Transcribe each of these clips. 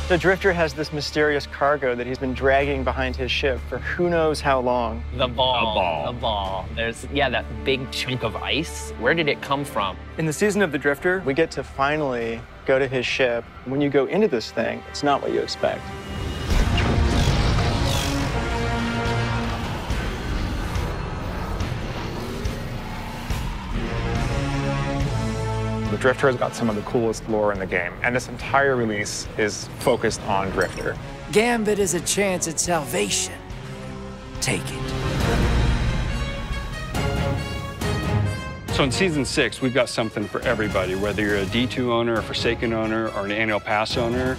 The Drifter has this mysterious cargo that he's been dragging behind his ship for who knows how long. The ball. There's, yeah, that big chunk of ice. Where did it come from? In the season of the Drifter, we get to finally go to his ship. When you go into this thing, it's not what you expect. The Drifter has got some of the coolest lore in the game, and this entire release is focused on Drifter. Gambit is a chance at salvation. Take it. So in Season 6, we've got something for everybody, whether you're a D2 owner, a Forsaken owner, or an annual pass owner.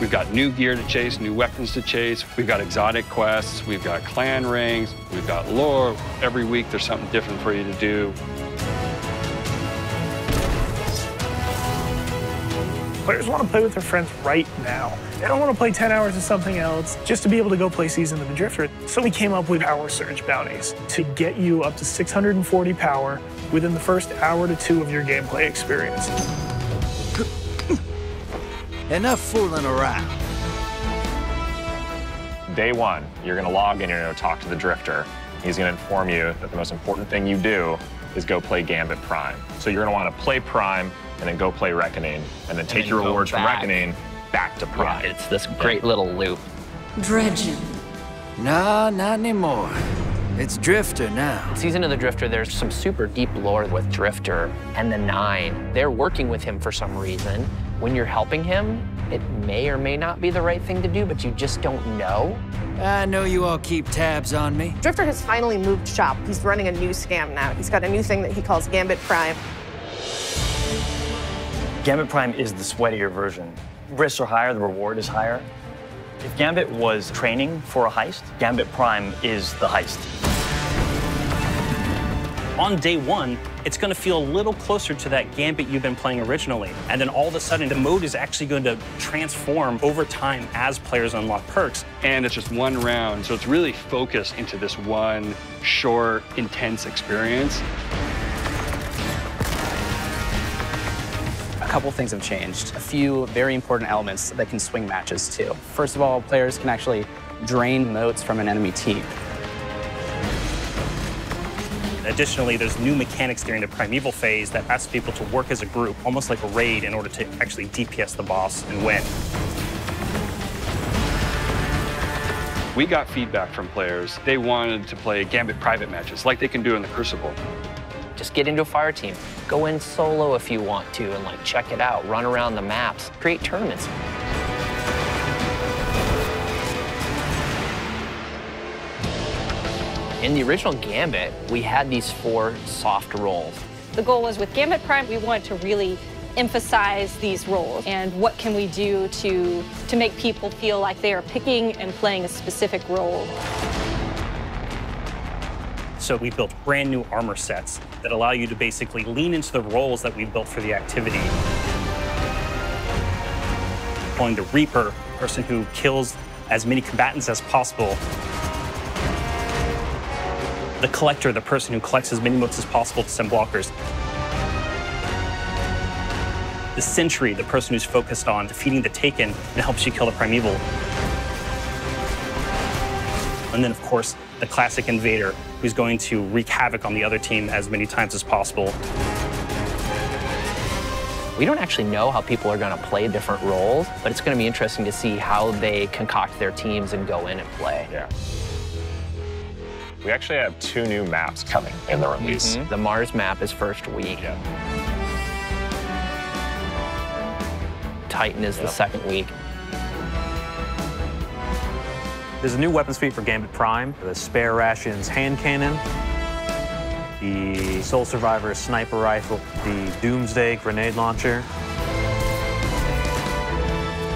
We've got new gear to chase, new weapons to chase. We've got exotic quests. We've got clan rings. We've got lore. Every week, there's something different for you to do. Players want to play with their friends right now. They don't want to play 10 hours of something else just to be able to go play Season of the Drifter. So we came up with Power Surge bounties to get you up to 640 power within the first hour to 2 of your gameplay experience. Enough fooling around. Day 1, you're going to log in, you're going to talk to the Drifter. He's going to inform you that the most important thing you do is go play Gambit Prime. So you're going to want to play Prime and then go play Reckoning, and then take your rewards from Reckoning back to Prime. Yeah, it's this great little loop. Dredging. Nah, not anymore. It's Drifter now. Season of the Drifter, there's some super deep lore with Drifter and the 9. They're working with him for some reason. When you're helping him, it may or may not be the right thing to do, but you just don't know. I know you all keep tabs on me. Drifter has finally moved shop. He's running a new scam now. He's got a new thing that he calls Gambit Prime. Gambit Prime is the sweatier version. Risks are higher, the reward is higher. If Gambit was training for a heist, Gambit Prime is the heist. On day 1, it's going to feel a little closer to that Gambit you've been playing originally. And then all of a sudden, the mode is actually going to transform over time as players unlock perks. And it's just one round, so it's really focused into this one short, intense experience. A couple things have changed. A few very important elements that can swing matches too. First of all, players can actually drain motes from an enemy team. Additionally, there's new mechanics during the primeval phase that asks people to work as a group, almost like a raid, in order to actually DPS the boss and win. We got feedback from players. They wanted to play Gambit private matches like they can do in the Crucible. Just get into a fire team. Go in solo if you want to and like check it out. Run around the maps. Create tournaments. In the original Gambit, we had these 4 soft roles. The goal was with Gambit Prime, we wanted to really emphasize these roles and what can we do to make people feel like they are picking and playing a specific role. So we built brand new armor sets that allow you to basically lean into the roles that we built for the activity. Calling the Reaper, the person who kills as many combatants as possible. The Collector, the person who collects as many motes as possible to send blockers. The Sentry, the person who's focused on defeating the Taken and helps you kill the Primeval. And then, of course, the classic Invader, who's going to wreak havoc on the other team as many times as possible. We don't actually know how people are going to play different roles, but it's going to be interesting to see how they concoct their teams and go in and play. Yeah. We actually have 2 new maps coming in the release. The Mars map is first week. Yeah. Titan is the second week. There's a new weapons feat for Gambit Prime, the Spare Rations hand cannon, the Soul Survivor sniper rifle, the Doomsday grenade launcher.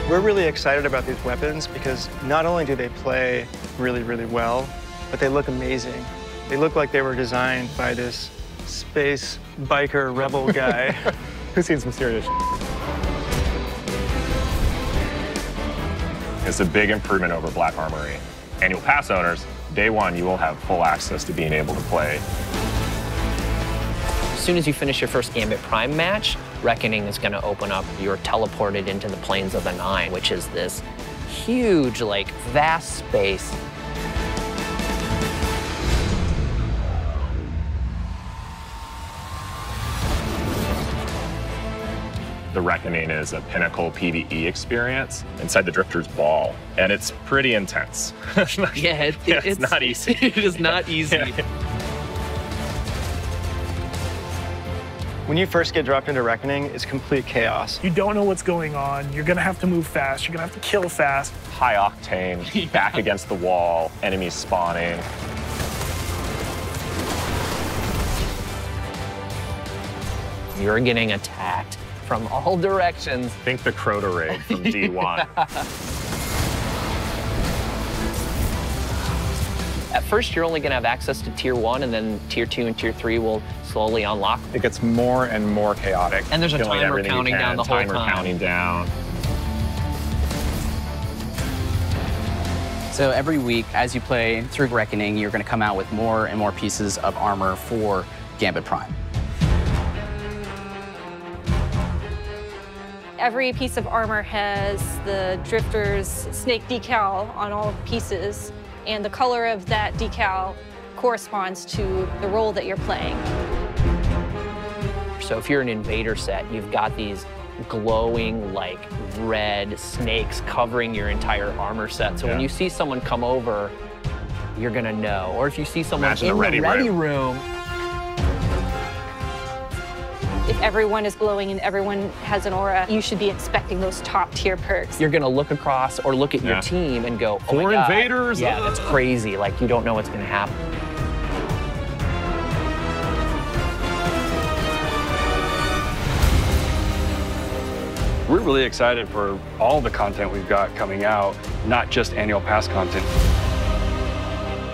We're really excited about these weapons because not only do they play really, really well, but they look amazing. They look like they were designed by this space biker rebel guy. Who's seen some serious shit? It's a big improvement over Black Armory. Annual pass owners, day 1, you will have full access to being able to play. As soon as you finish your first Gambit Prime match, Reckoning is going to open up. You're teleported into the planes of the Nine, which is this huge, like, vast space. The Reckoning is a pinnacle PvE experience inside the Drifter's Ball, and it's pretty intense. Yeah, it's not easy. It is not easy. Yeah. When you first get dropped into Reckoning, it's complete chaos. You don't know what's going on. You're gonna have to move fast. You're gonna have to kill fast. High octane, back against the wall, enemies spawning. You're getting attacked from all directions. Think the Crota raid from D1. At first, you're only going to have access to Tier 1, and then Tier 2 and Tier 3 will slowly unlock. It gets more and more chaotic. And there's a Killing timer everything you counting can, down the whole timer time. counting down. So every week, as you play through Reckoning, you're going to come out with more and more pieces of armor for Gambit Prime. Every piece of armor has the Drifter's snake decal on all pieces, and the color of that decal corresponds to the role that you're playing. So if you're an invader set, you've got these glowing, like, red snakes covering your entire armor set. So when you see someone come over, you're gonna know. Or if you see someone Imagine in the the ready room. If everyone is glowing and everyone has an aura, you should be expecting those top tier perks. You're gonna look across or look at your team and go, oh my God. Invaders! Yeah, that's crazy. Like, you don't know what's gonna happen. We're really excited for all the content we've got coming out, not just annual pass content.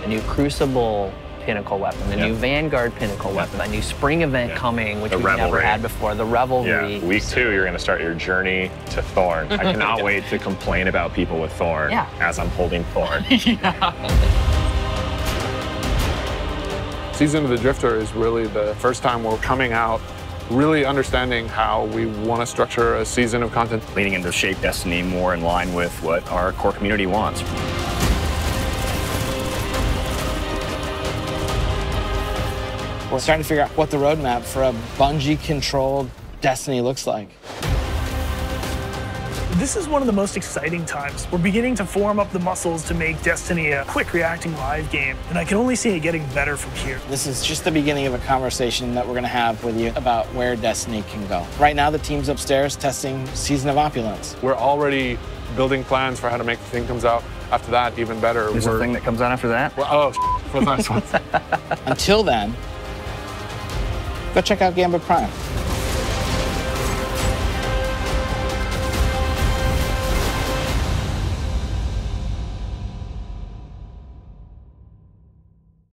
The new Crucible Pinnacle weapon, the new Vanguard Pinnacle weapon, a new spring event coming, which The we've never Revelry. had before, the Revelry. Yeah, week 2, you're gonna start your journey to Thorn. I cannot wait to complain about people with Thorn as I'm holding Thorn. Season of the Drifter is really the first time we're coming out really understanding how we want to structure a season of content. Leading into Shape Destiny more in line with what our core community wants. We're starting to figure out what the roadmap for a Bungie-controlled Destiny looks like. This is one of the most exciting times. We're beginning to form up the muscles to make Destiny a quick reacting live game, and I can only see it getting better from here. This is just the beginning of a conversation that we're going to have with you about where Destiny can go. Right now, the team's upstairs testing Season of Opulence. We're already building plans for how to make the thing comes out after that even better. There's a thing that comes out after that? Well, for the next one. Until then, go check out Gambit Prime.